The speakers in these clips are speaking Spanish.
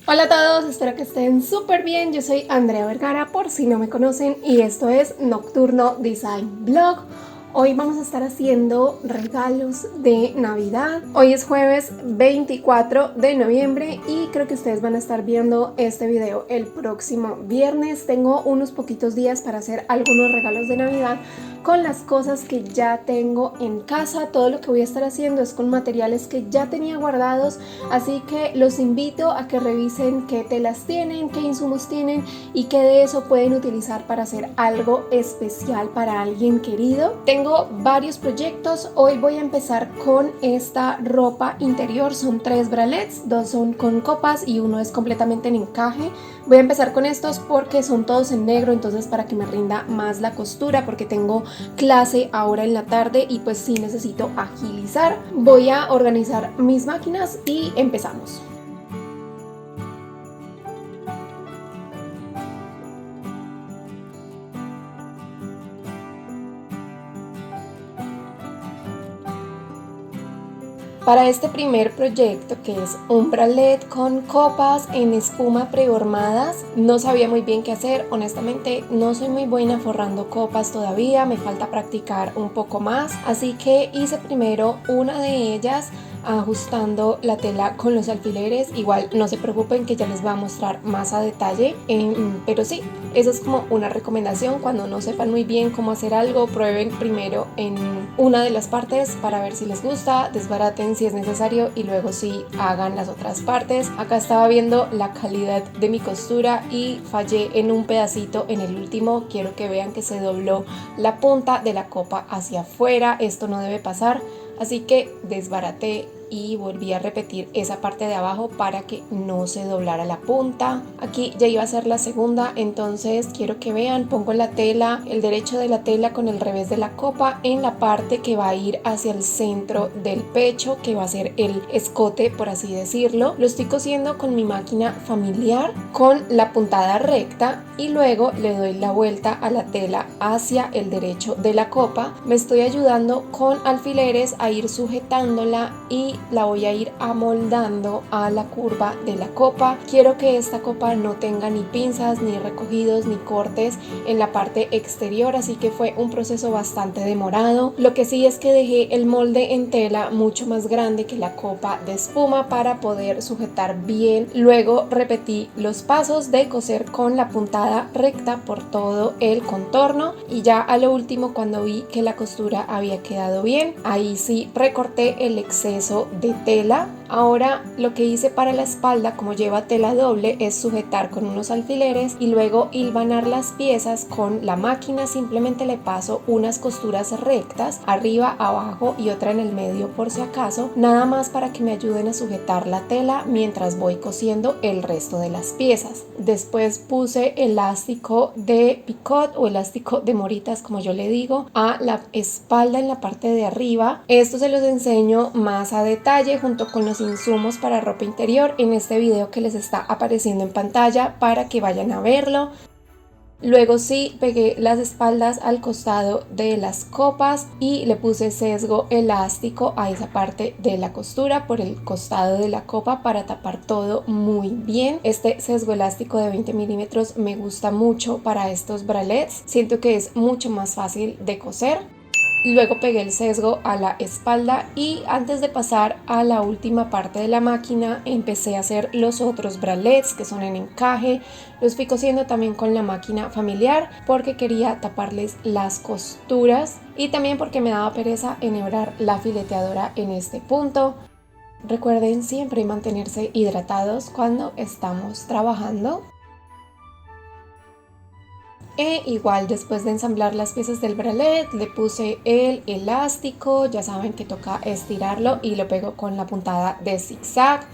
Hola a todos, espero que estén súper bien. Yo soy Andrea Vergara, por si no me conocen, y esto es Nocturno Design Blog. Hoy vamos a estar haciendo regalos de Navidad. Hoy es jueves 24 de noviembre y creo que ustedes van a estar viendo este video el próximo viernes. Tengo unos poquitos días para hacer algunos regalos de Navidad con las cosas que ya tengo en casa. Todo lo que voy a estar haciendo es con materiales que ya tenía guardados, así que los invito a que revisen qué telas tienen, qué insumos tienen y qué de eso pueden utilizar para hacer algo especial para alguien querido. Tengo varios proyectos. Hoy voy a empezar con esta ropa interior. Son 3 bralets, 2 son con copas y uno es completamente en encaje. Voy a empezar con estos porque son todos en negro, entonces para que me rinda más la costura, porque tengo clase ahora en la tarde y pues sí necesito agilizar. Voy a organizar mis máquinas y empezamos. Para este primer proyecto, que es un bralet con copas en espuma prehormadas, no sabía muy bien qué hacer. Honestamente, no soy muy buena forrando copas todavía, me falta practicar un poco más. Así que hice primero una de ellas ajustando la tela con los alfileres. Igual no se preocupen que ya les voy a mostrar más a detalle, pero sí, eso es como una recomendación. Cuando no sepan muy bien cómo hacer algo, prueben primero en una de las partes para ver si les gusta, desbaraten si es necesario y luego sí hagan las otras partes. Acá estaba viendo la calidad de mi costura y fallé en un pedacito en el último. Quiero que vean que se dobló la punta de la copa hacia afuera. Esto no debe pasar, así que desbaraté y volví a repetir esa parte de abajo para que no se doblara la punta. Aquí ya iba a ser la segunda, entonces quiero que vean, pongo la tela, el derecho de la tela con el revés de la copa en la parte que va a ir hacia el centro del pecho, que va a ser el escote, por así decirlo. Lo estoy cosiendo con mi máquina familiar con la puntada recta y luego le doy la vuelta a la tela hacia el derecho de la copa. Me estoy ayudando con alfileres a ir sujetándola y la voy a ir amoldando a la curva de la copa. Quiero que esta copa no tenga ni pinzas, ni recogidos, ni cortes en la parte exterior, así que fue un proceso bastante demorado. Lo que sí es que dejé el molde en tela mucho más grande que la copa de espuma para poder sujetar bien. Luego repetí los pasos de coser con la puntada recta por todo el contorno y ya a lo último, cuando vi que la costura había quedado bien, ahí sí recorté el exceso de tela. Ahora lo que hice para la espalda, como lleva tela doble, es sujetar con unos alfileres y luego hilvanar las piezas con la máquina. Simplemente le paso unas costuras rectas arriba, abajo y otra en el medio por si acaso, nada más para que me ayuden a sujetar la tela mientras voy cosiendo el resto de las piezas. Después puse elástico de picot o elástico de moritas, como yo le digo, a la espalda en la parte de arriba. Esto se los enseño más a detalle junto con los insumos para ropa interior en este video que les está apareciendo en pantalla para que vayan a verlo. Luego sí pegué las espaldas al costado de las copas y le puse sesgo elástico a esa parte de la costura por el costado de la copa para tapar todo muy bien. Este sesgo elástico de 20 milímetros me gusta mucho para estos bralets. Siento que es mucho más fácil de coser. Luego pegué el sesgo a la espalda y antes de pasar a la última parte de la máquina empecé a hacer los otros bralets que son en encaje. Los fui cosiendo también con la máquina familiar porque quería taparles las costuras y también porque me daba pereza enhebrar la fileteadora en este punto. Recuerden siempre mantenerse hidratados cuando estamos trabajando. E igual después de ensamblar las piezas del bralet le puse el elástico, ya saben que toca estirarlo y lo pego con la puntada de zigzag.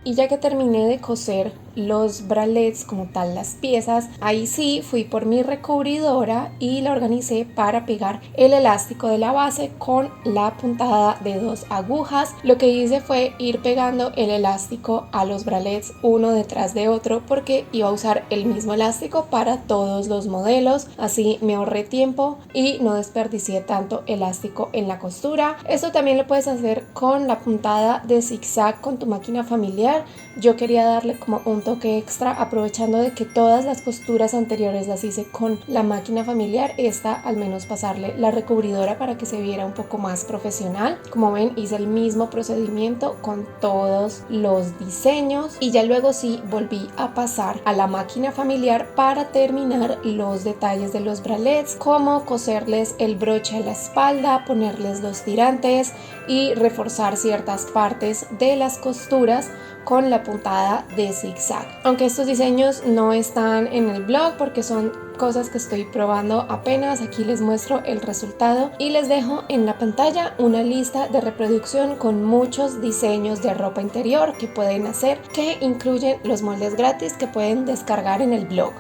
Y ya que terminé de coser los bralets como tal, las piezas, ahí sí fui por mi recubridora y la organicé para pegar el elástico de la base con la puntada de 2 agujas. Lo que hice fue ir pegando el elástico a los bralets uno detrás de otro porque iba a usar el mismo elástico para todos los modelos, así me ahorré tiempo y no desperdicié tanto elástico en la costura. Esto también lo puedes hacer con la puntada de zigzag con tu máquina familiar. Yo quería darle como un toque extra, aprovechando de que todas las costuras anteriores las hice con la máquina familiar, esta al menos pasarle la recubridora para que se viera un poco más profesional. Como ven, hice el mismo procedimiento con todos los diseños y ya luego sí volví a pasar a la máquina familiar para terminar los detalles de los bralets, como coserles el broche a la espalda, ponerles los tirantes y reforzar ciertas partes de las costuras con la puntada de zigzag. Aunque estos diseños no están en el blog porque son cosas que estoy probando apenas, aquí les muestro el resultado y les dejo en la pantalla una lista de reproducción con muchos diseños de ropa interior que pueden hacer, que incluyen los moldes gratis que pueden descargar en el blog.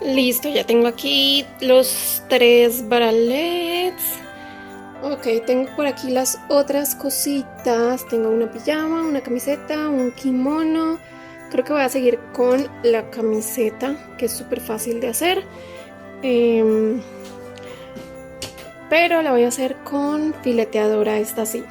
Listo, ya tengo aquí los 3 bralets. Ok, tengo por aquí las otras cositas. Tengo una pijama, una camiseta, un kimono. Creo que voy a seguir con la camiseta, que es súper fácil de hacer. Pero la voy a hacer con fileteadora, esta sí.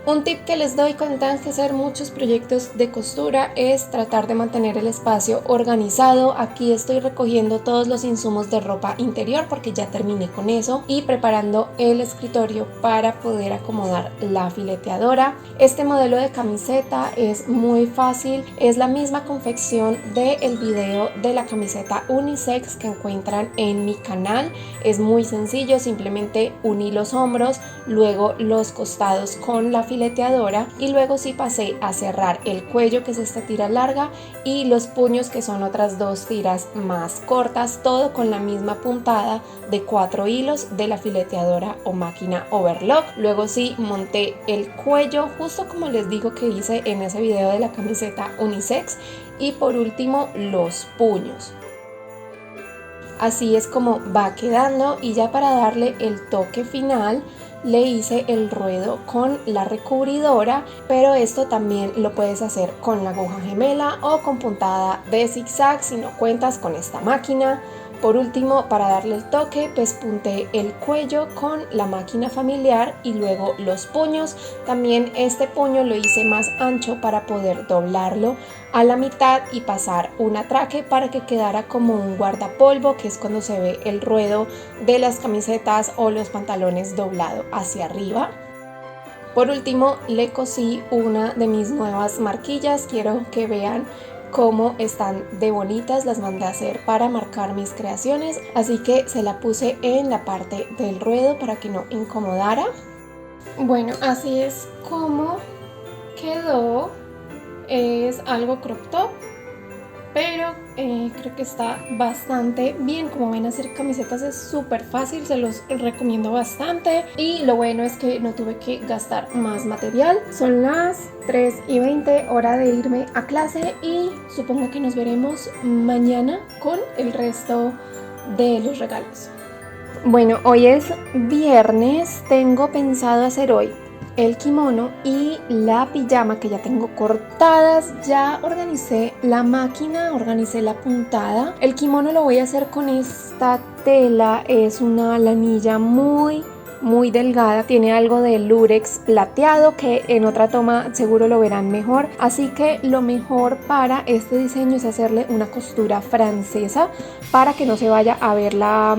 Un tip que les doy cuando tengan que hacer muchos proyectos de costura es tratar de mantener el espacio organizado. Aquí estoy recogiendo todos los insumos de ropa interior porque ya terminé con eso y preparando el escritorio para poder acomodar la fileteadora. Este modelo de camiseta es muy fácil, es la misma confección del video de la camiseta unisex que encuentran en mi canal. Es muy sencillo, simplemente uní los hombros, luego los costados con la fileteadora y luego sí pasé a cerrar el cuello, que es esta tira larga, y los puños, que son otras 2 tiras más cortas, todo con la misma puntada de 4 hilos de la fileteadora o máquina overlock. Luego sí monté el cuello justo como les digo que hice en ese video de la camiseta unisex, y por último los puños. Así es como va quedando, y ya para darle el toque final le hice el ruedo con la recubridora, pero esto también lo puedes hacer con la aguja gemela o con puntada de zigzag si no cuentas con esta máquina. Por último, para darle el toque, pues punté el cuello con la máquina familiar y luego los puños. También este puño lo hice más ancho para poder doblarlo a la mitad y pasar un atraque para que quedara como un guardapolvo, que es cuando se ve el ruedo de las camisetas o los pantalones doblado hacia arriba. Por último, le cosí una de mis nuevas marquillas. Quiero que vean cómo están de bonitas, las mandé a hacer para marcar mis creaciones, así que se la puse en la parte del ruedo para que no incomodara. Bueno, así es como quedó. Es algo crop top, pero creo que está bastante bien. Como ven, hacer camisetas es súper fácil, se los recomiendo bastante, y lo bueno es que no tuve que gastar más material. Son las 3:20, hora de irme a clase, y supongo que nos veremos mañana con el resto de los regalos. Bueno, hoy es viernes, tengo pensado hacer hoy el kimono y la pijama que ya tengo cortadas. Ya organicé la máquina, organicé la puntada. El kimono lo voy a hacer con esta tela, es una lanilla muy delgada, tiene algo de lurex plateado que en otra toma seguro lo verán mejor, así que lo mejor para este diseño es hacerle una costura francesa para que no se vaya a ver la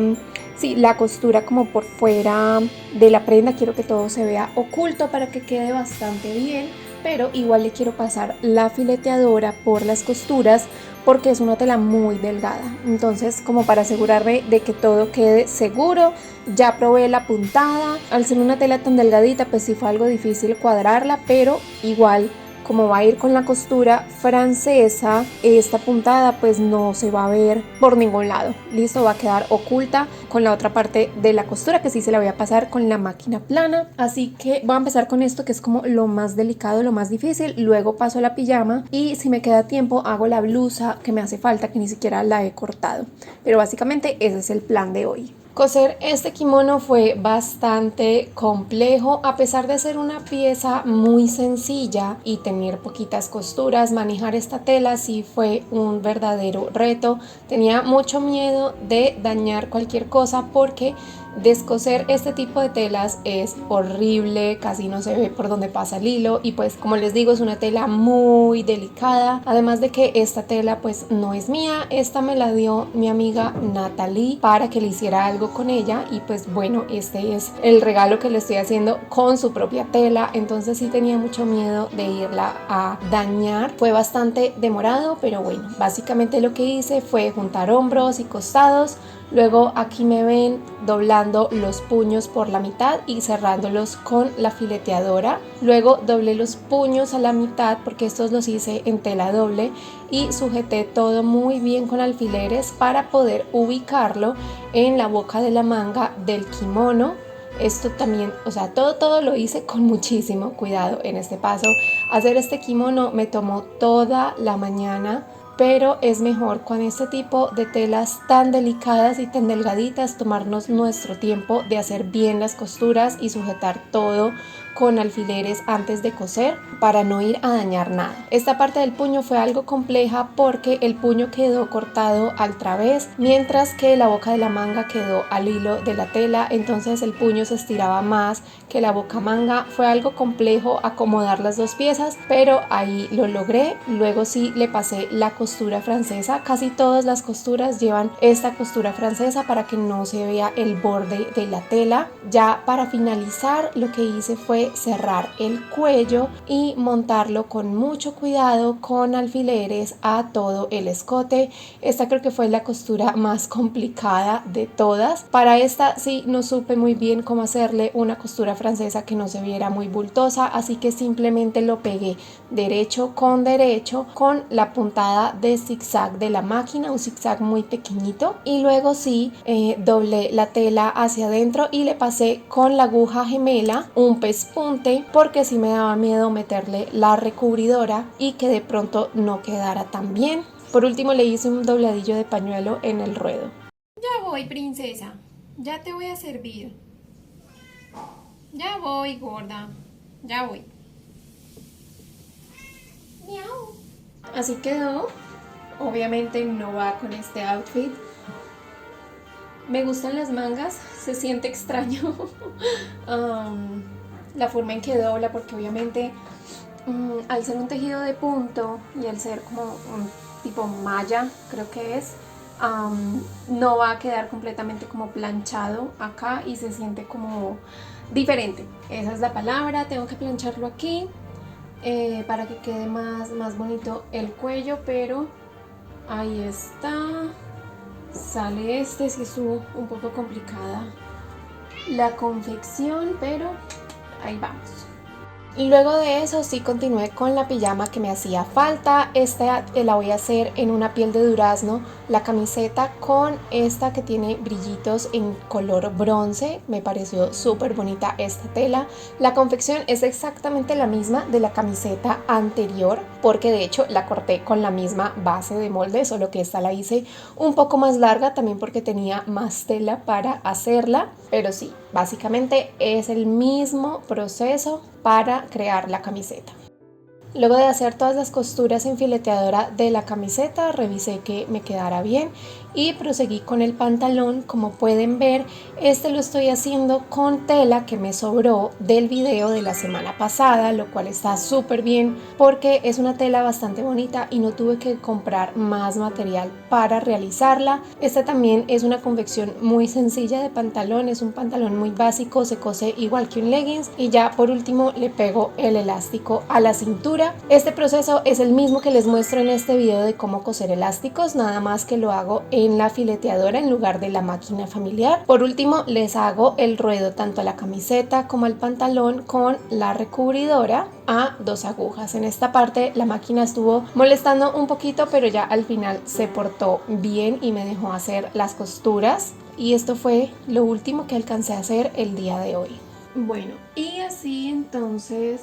costura como por fuera de la prenda. Quiero que todo se vea oculto para que quede bastante bien, pero igual le quiero pasar la fileteadora por las costuras porque es una tela muy delgada. Entonces, como para asegurarme de que todo quede seguro, ya probé la puntada. Al ser una tela tan delgadita, pues sí fue algo difícil cuadrarla, pero igual como va a ir con la costura francesa, esta puntada pues no se va a ver por ningún lado. Listo, va a quedar oculta con la otra parte de la costura que sí se la voy a pasar con la máquina plana. Así que voy a empezar con esto que es como lo más delicado, lo más difícil. Luego paso a la pijama y si me queda tiempo hago la blusa que me hace falta, que ni siquiera la he cortado. Pero básicamente ese es el plan de hoy. Coser este kimono fue bastante complejo, a pesar de ser una pieza muy sencilla y tener poquitas costuras. Manejar esta tela sí fue un verdadero reto. Tenía mucho miedo de dañar cualquier cosa porque descoser este tipo de telas es horrible, casi no se ve por donde pasa el hilo y pues como les digo es una tela muy delicada, además de que esta tela pues no es mía, esta me la dio mi amiga Natalie para que le hiciera algo con ella y pues bueno, este es el regalo que le estoy haciendo con su propia tela, entonces sí tenía mucho miedo de irla a dañar. Fue bastante demorado, pero bueno, básicamente lo que hice fue juntar hombros y costados. Luego aquí me ven doblando los puños por la mitad y cerrándolos con la fileteadora. Luego doblé los puños a la mitad porque estos los hice en tela doble y sujeté todo muy bien con alfileres para poder ubicarlo en la boca de la manga del kimono. Esto también, o sea, todo lo hice con muchísimo cuidado en este paso. Hacer este kimono me tomó toda la mañana, pero es mejor con este tipo de telas tan delicadas y tan delgaditas tomarnos nuestro tiempo de hacer bien las costuras y sujetar todo con alfileres antes de coser para no ir a dañar nada. Esta parte del puño fue algo compleja porque el puño quedó cortado al través, mientras que la boca de la manga quedó al hilo de la tela, entonces el puño se estiraba más que la boca manga. Fue algo complejo acomodar las dos piezas, pero ahí lo logré. Luego sí le pasé la costura francesa, casi todas las costuras llevan esta costura francesa para que no se vea el borde de la tela. Ya para finalizar lo que hice fue cerrar el cuello y montarlo con mucho cuidado con alfileres a todo el escote. Esta creo que fue la costura más complicada de todas. Para esta sí no supe muy bien cómo hacerle una costura francesa que no se viera muy bultosa, así que simplemente lo pegué derecho con la puntada de zigzag de la máquina, un zigzag muy pequeñito, y luego sí doblé la tela hacia adentro y le pasé con la aguja gemela un pespunte porque sí me daba miedo meterle la recubridora y que de pronto no quedara tan bien. Por último le hice un dobladillo de pañuelo en el ruedo. Ya voy, princesa, ya te voy a servir. Ya voy, gorda, ya voy. Miau. Así quedó. Obviamente no va con este outfit. Me gustan las mangas, se siente extraño la forma en que dobla porque obviamente al ser un tejido de punto y al ser como un tipo malla, creo que es, no va a quedar completamente como planchado acá y se siente como diferente. Esa es la palabra, tengo que plancharlo aquí para que quede más bonito el cuello, pero ahí está. Sale este, sí es un poco complicada la confección, pero ahí vamos. Y luego de eso sí continué con la pijama que me hacía falta. Esta la voy a hacer en una piel de durazno, la camiseta con esta que tiene brillitos en color bronce. Me pareció súper bonita esta tela. La confección es exactamente la misma de la camiseta anterior, porque de hecho la corté con la misma base de molde, solo que esta la hice un poco más larga también porque tenía más tela para hacerla. Pero sí, básicamente es el mismo proceso para crear la camiseta. Luego de hacer todas las costuras en fileteadora de la camiseta, revisé que me quedara bien y proseguí con el pantalón. Como pueden ver, este lo estoy haciendo con tela que me sobró del video de la semana pasada, lo cual está súper bien porque es una tela bastante bonita y no tuve que comprar más material para realizarla. Esta también es una confección muy sencilla de pantalón, es un pantalón muy básico, se cose igual que un leggings y ya por último le pego el elástico a la cintura. Este proceso es el mismo que les muestro en este video de cómo coser elásticos, nada más que lo hago en en la fileteadora en lugar de la máquina familiar. Por último, les hago el ruedo tanto a la camiseta como al pantalón con la recubridora a 2 agujas. En esta parte la máquina estuvo molestando un poquito, pero ya al final se portó bien y me dejó hacer las costuras. Y esto fue lo último que alcancé a hacer el día de hoy. Bueno, y así entonces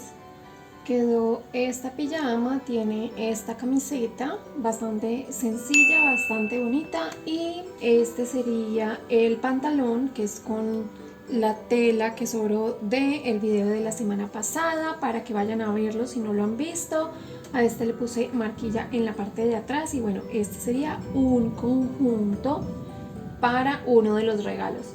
quedó esta pijama. Tiene esta camiseta bastante sencilla, bastante bonita, y este sería el pantalón, que es con la tela que sobró del video de la semana pasada, para que vayan a verlo si no lo han visto. A este le puse marquilla en la parte de atrás, y bueno, este sería un conjunto para uno de los regalos.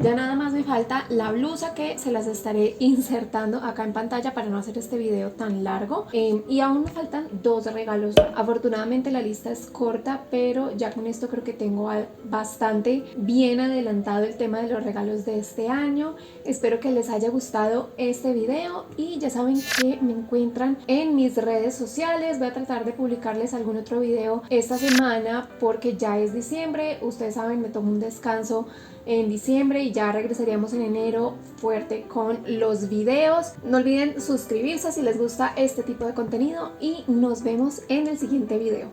Ya nada más me falta la blusa, que se las estaré insertando acá en pantalla para no hacer este video tan largo. Y aún me faltan 2 regalos. Afortunadamente la lista es corta, pero ya con esto creo que tengo bastante bien adelantado el tema de los regalos de este año. Espero que les haya gustado este video, y ya saben que me encuentran en mis redes sociales. Voy a tratar de publicarles algún otro video esta semana porque ya es diciembre. Ustedes saben, me tomo un descanso en diciembre y ya regresaríamos en enero fuerte con los videos. No olviden suscribirse si les gusta este tipo de contenido, y nos vemos en el siguiente video.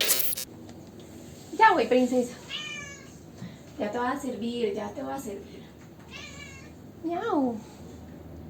Ya voy, princesa. Ya te voy a servir, ya te voy a servir. Miau.